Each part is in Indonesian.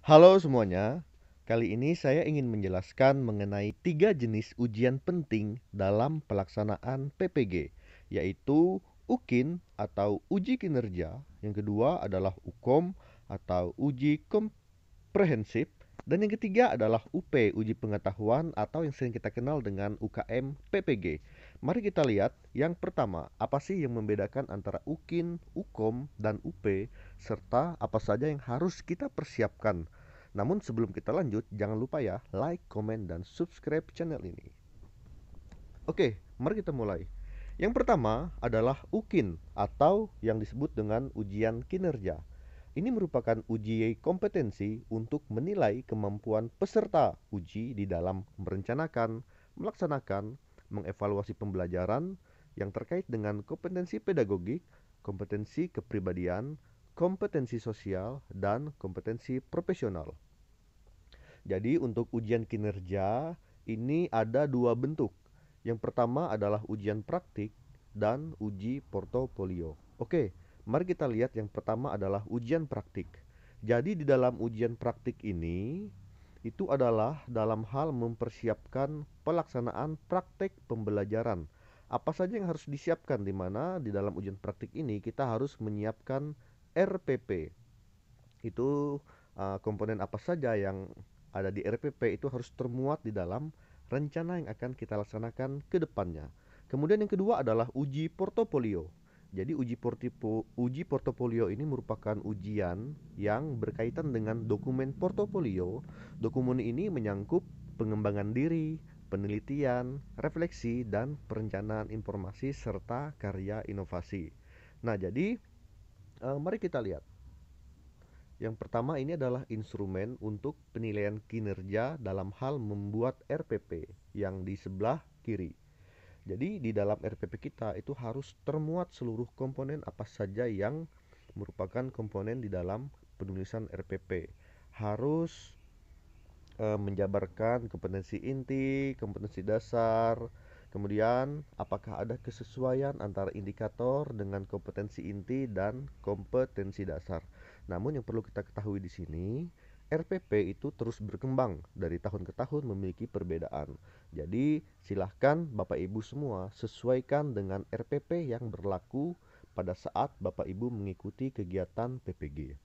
Halo semuanya, kali ini saya ingin menjelaskan mengenai 3 jenis ujian penting dalam pelaksanaan PPG, yaitu UKIN atau uji kinerja, yang kedua adalah UKOM atau uji komprehensif, dan yang ketiga adalah UP, uji pengetahuan atau yang sering kita kenal dengan UKM PPG. Mari kita lihat yang pertama, apa sih yang membedakan antara UKIN, UKOM, dan UP, serta apa saja yang harus kita persiapkan. Namun sebelum kita lanjut, jangan lupa ya, like, komen, dan subscribe channel ini. Oke, mari kita mulai. Yang pertama adalah UKIN atau yang disebut dengan ujian kinerja. Ini merupakan uji kompetensi untuk menilai kemampuan peserta uji di dalam merencanakan, melaksanakan, mengevaluasi pembelajaran yang terkait dengan kompetensi pedagogik, kompetensi kepribadian, kompetensi sosial, dan kompetensi profesional. Jadi untuk ujian kinerja ini ada dua bentuk. Yang pertama adalah ujian praktik dan uji portofolio. Oke, mari kita lihat yang pertama adalah ujian praktik. Jadi di dalam ujian praktik ini itu adalah dalam hal mempersiapkan pelaksanaan praktek pembelajaran. Apa saja yang harus disiapkan, di mana di dalam ujian praktik ini kita harus menyiapkan RPP. Itu komponen apa saja yang ada di RPP itu harus termuat di dalam rencana yang akan kita laksanakan ke depannya. Kemudian yang kedua adalah uji portofolio. Jadi uji portofolio ini merupakan ujian yang berkaitan dengan dokumen portofolio. Dokumen ini menyangkut pengembangan diri, penelitian, refleksi, dan perencanaan informasi serta karya inovasi. Nah, jadi mari kita lihat. Yang pertama ini adalah instrumen untuk penilaian kinerja dalam hal membuat RPP yang di sebelah kiri. Jadi di dalam RPP kita itu harus termuat seluruh komponen apa saja yang merupakan komponen di dalam penulisan RPP. Harus menjabarkan kompetensi inti, kompetensi dasar, kemudian apakah ada kesesuaian antara indikator dengan kompetensi inti dan kompetensi dasar. Namun yang perlu kita ketahui di sini, RPP itu terus berkembang dari tahun ke tahun, memiliki perbedaan. Jadi silahkan Bapak Ibu semua sesuaikan dengan RPP yang berlaku pada saat Bapak Ibu mengikuti kegiatan PPG.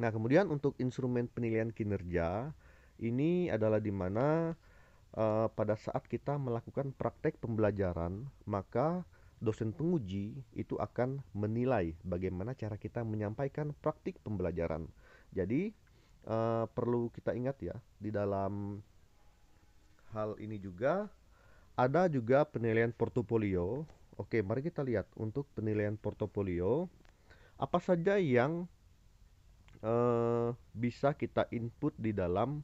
Nah, kemudian untuk instrumen penilaian kinerja ini adalah di mana pada saat kita melakukan praktek pembelajaran, maka dosen penguji itu akan menilai bagaimana cara kita menyampaikan praktik pembelajaran. Jadi perlu kita ingat ya, di dalam hal ini juga ada juga penilaian portofolio. Oke, mari kita lihat untuk penilaian portofolio apa saja yang bisa kita input di dalam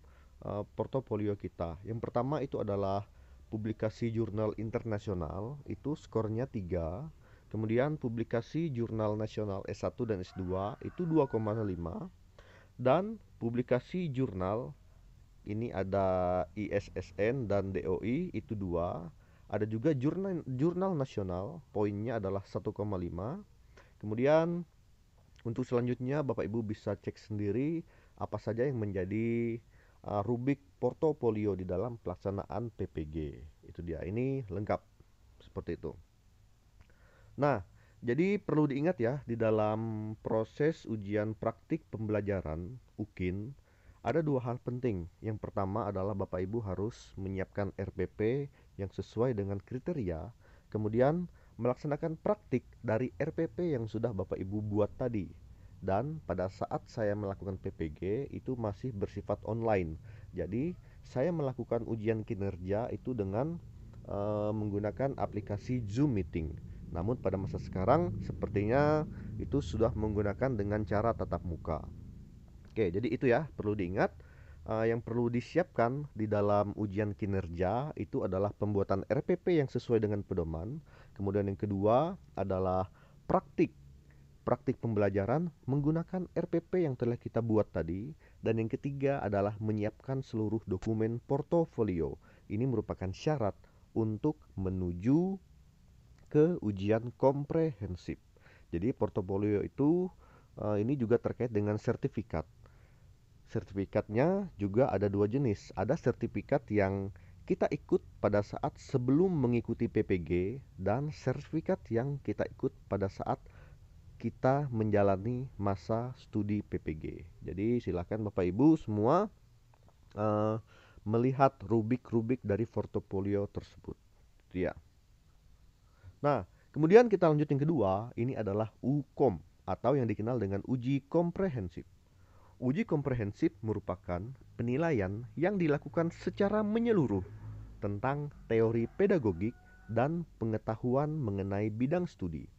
portofolio kita. Yang pertama itu adalah publikasi jurnal internasional, itu skornya 3. Kemudian publikasi jurnal nasional S1 dan S2 itu 2,5, dan publikasi jurnal ini ada ISSN dan DOI itu 2. Ada juga jurnal nasional, poinnya adalah 1,5. Kemudian untuk selanjutnya Bapak Ibu bisa cek sendiri apa saja yang menjadi rubrik portofolio di dalam pelaksanaan PPG. Itu dia, ini lengkap seperti itu. Nah, jadi perlu diingat ya, di dalam proses ujian praktik pembelajaran UKIN ada dua hal penting. Yang pertama adalah Bapak Ibu harus menyiapkan RPP yang sesuai dengan kriteria, kemudian melaksanakan praktik dari RPP yang sudah Bapak Ibu buat tadi. Dan pada saat saya melakukan PPG itu masih bersifat online. Jadi, saya melakukan ujian kinerja itu dengan menggunakan aplikasi Zoom Meeting. Namun pada masa sekarang sepertinya itu sudah menggunakan dengan cara tatap muka. Oke, jadi itu ya perlu diingat. Yang perlu disiapkan di dalam ujian kinerja itu adalah pembuatan RPP yang sesuai dengan pedoman. Kemudian yang kedua adalah praktik praktik pembelajaran menggunakan RPP yang telah kita buat tadi. Dan yang ketiga adalah menyiapkan seluruh dokumen portofolio. Ini merupakan syarat untuk menuju ke ujian komprehensif. Jadi portofolio itu ini juga terkait dengan sertifikat. Sertifikatnya juga ada dua jenis. Ada sertifikat yang kita ikut pada saat sebelum mengikuti PPG dan sertifikat yang kita ikut pada saat kita menjalani masa studi PPG. Jadi silakan Bapak Ibu semua eh, melihat rubrik-rubrik dari portofolio tersebut. Ya. Nah, kemudian kita lanjut yang kedua, ini adalah UKOM atau yang dikenal dengan uji komprehensif. Uji komprehensif merupakan penilaian yang dilakukan secara menyeluruh tentang teori pedagogik dan pengetahuan mengenai bidang studi.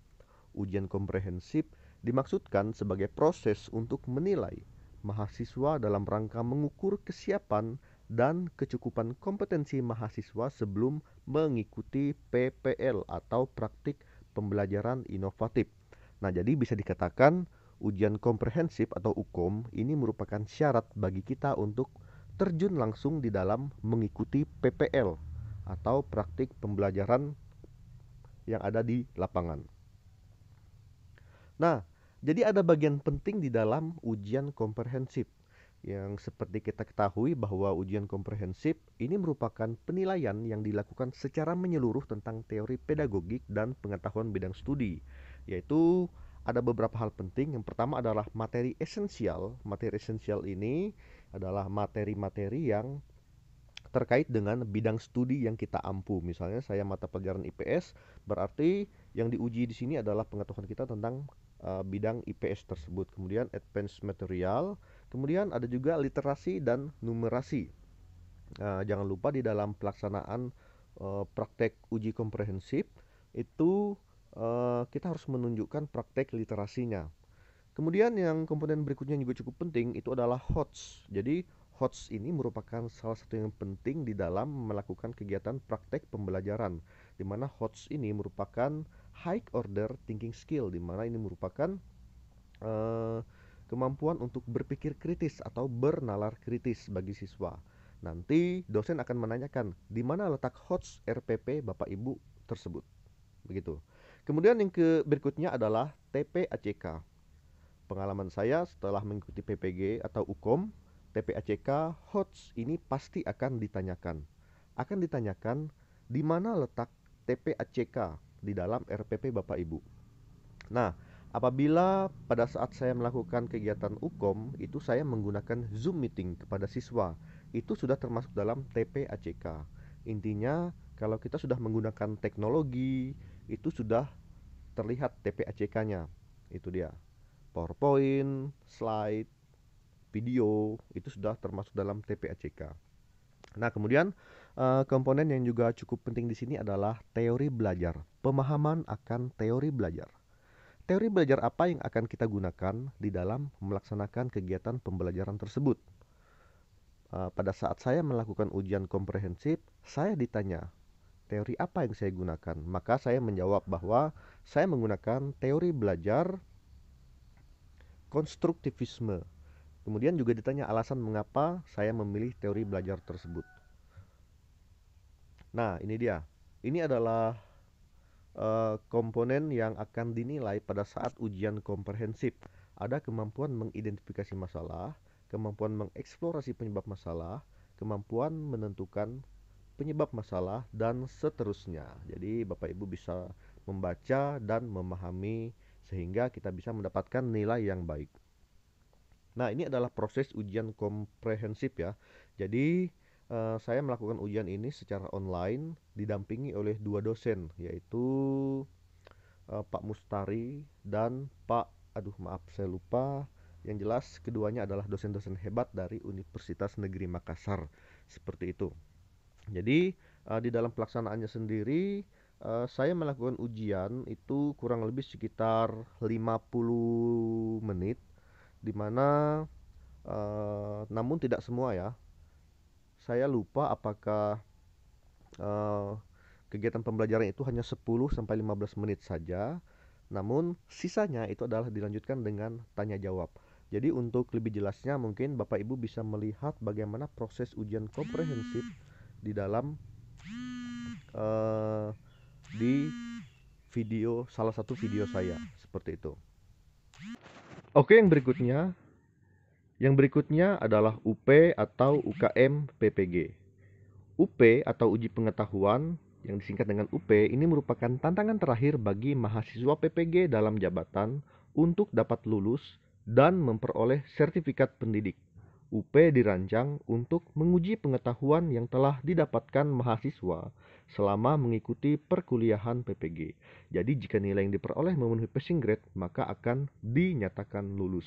Ujian komprehensif dimaksudkan sebagai proses untuk menilai mahasiswa dalam rangka mengukur kesiapan dan kecukupan kompetensi mahasiswa sebelum mengikuti PPL atau praktik pembelajaran inovatif. Nah, jadi bisa dikatakan ujian komprehensif atau UKOM ini merupakan syarat bagi kita untuk terjun langsung di dalam mengikuti PPL atau praktik pembelajaran yang ada di lapangan. Nah, jadi ada bagian penting di dalam ujian komprehensif yang seperti kita ketahui bahwa ujian komprehensif ini merupakan penilaian yang dilakukan secara menyeluruh tentang teori pedagogik dan pengetahuan bidang studi, yaitu ada beberapa hal penting. Yang pertama adalah materi esensial. Materi esensial ini adalah materi-materi yang terkait dengan bidang studi yang kita ampu. Misalnya saya mata pelajaran IPS, berarti yang diuji di sini adalah pengetahuan kita tentang bidang IPS tersebut. Kemudian advanced material, kemudian ada juga literasi dan numerasi. Jangan lupa di dalam pelaksanaan praktek uji komprehensif itu kita harus menunjukkan praktek literasinya. Kemudian yang komponen berikutnya juga cukup penting itu adalah HOTS. Jadi HOTS ini merupakan salah satu yang penting di dalam melakukan kegiatan praktek pembelajaran, di mana HOTS ini merupakan high order thinking skill, di mana ini merupakan eh, kemampuan untuk berpikir kritis atau bernalar kritis bagi siswa. Nanti dosen akan menanyakan di mana letak HOTS RPP Bapak Ibu tersebut. Begitu. Kemudian yang berikutnya adalah TPACK. Pengalaman saya setelah mengikuti PPG atau UKOM, TPACK, HOTS ini pasti akan ditanyakan. Akan ditanyakan di mana letak TPACK di dalam RPP Bapak Ibu. Nah, apabila pada saat saya melakukan kegiatan UKOM, itu saya menggunakan Zoom meeting kepada siswa, itu sudah termasuk dalam TPACK. Intinya, kalau kita sudah menggunakan teknologi, itu sudah terlihat TPACK-nya. Itu dia. PowerPoint, slide, video itu sudah termasuk dalam TPACK. Nah, kemudian komponen yang juga cukup penting di sini adalah teori belajar, pemahaman akan teori belajar. Teori belajar apa yang akan kita gunakan di dalam melaksanakan kegiatan pembelajaran tersebut? Pada saat saya melakukan ujian komprehensif, saya ditanya, teori apa yang saya gunakan? Maka saya menjawab bahwa saya menggunakan teori belajar konstruktivisme. Kemudian juga ditanya alasan mengapa saya memilih teori belajar tersebut. Nah, ini dia. Ini adalah komponen yang akan dinilai pada saat ujian komprehensif. Ada kemampuan mengidentifikasi masalah, kemampuan mengeksplorasi penyebab masalah, kemampuan menentukan penyebab masalah, dan seterusnya. Jadi Bapak Ibu bisa membaca dan memahami sehingga kita bisa mendapatkan nilai yang baik. Nah, ini adalah proses ujian komprehensif ya. Jadi, saya melakukan ujian ini secara online didampingi oleh dua dosen, yaitu Pak Mustari dan aduh maaf saya lupa. Yang jelas keduanya adalah dosen-dosen hebat dari Universitas Negeri Makassar. Seperti itu. Jadi, di dalam pelaksanaannya sendiri, saya melakukan ujian itu kurang lebih sekitar 50 menit, di mana namun tidak semua ya. Saya lupa apakah eh, kegiatan pembelajaran itu hanya 10 sampai 15 menit saja. Namun sisanya itu adalah dilanjutkan dengan tanya jawab. Jadi untuk lebih jelasnya mungkin Bapak Ibu bisa melihat bagaimana proses ujian komprehensif di dalam eh, di salah satu video saya seperti itu. Oke, yang berikutnya Yang berikutnya adalah UP atau UKM PPG. UP atau uji pengetahuan yang disingkat dengan UP ini merupakan tantangan terakhir bagi mahasiswa PPG dalam jabatan untuk dapat lulus dan memperoleh sertifikat pendidik. UP dirancang untuk menguji pengetahuan yang telah didapatkan mahasiswa selama mengikuti perkuliahan PPG. Jadi jika nilai yang diperoleh memenuhi passing grade, maka akan dinyatakan lulus.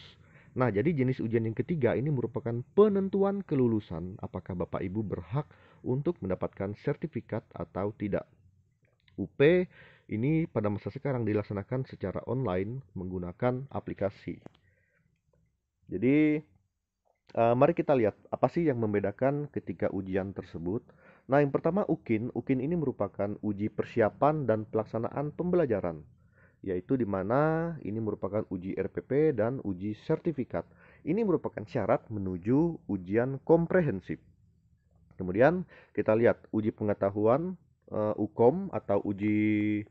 Nah, jadi jenis ujian yang ketiga ini merupakan penentuan kelulusan apakah Bapak Ibu berhak untuk mendapatkan sertifikat atau tidak. UP ini pada masa sekarang dilaksanakan secara online menggunakan aplikasi. Jadi, mari kita lihat apa sih yang membedakan ketika ujian tersebut. Nah, yang pertama UKIN. UKIN ini merupakan uji persiapan dan pelaksanaan pembelajaran, yaitu di mana ini merupakan uji RPP dan uji sertifikat. Ini merupakan syarat menuju ujian komprehensif. Kemudian kita lihat uji pengetahuan UKOM atau uji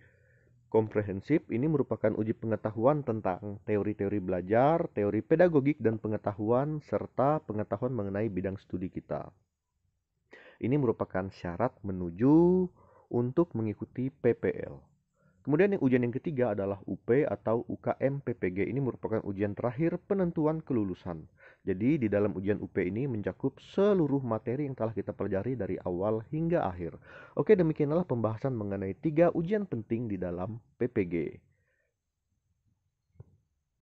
komprehensif ini merupakan uji pengetahuan tentang teori-teori belajar, teori pedagogik dan pengetahuan serta pengetahuan mengenai bidang studi kita. Ini merupakan syarat menuju untuk mengikuti PPL. Kemudian yang ujian yang ketiga adalah UP atau UKM PPG. Ini merupakan ujian terakhir penentuan kelulusan. Jadi di dalam ujian UP ini mencakup seluruh materi yang telah kita pelajari dari awal hingga akhir. Oke, demikianlah pembahasan mengenai 3 ujian penting di dalam PPG.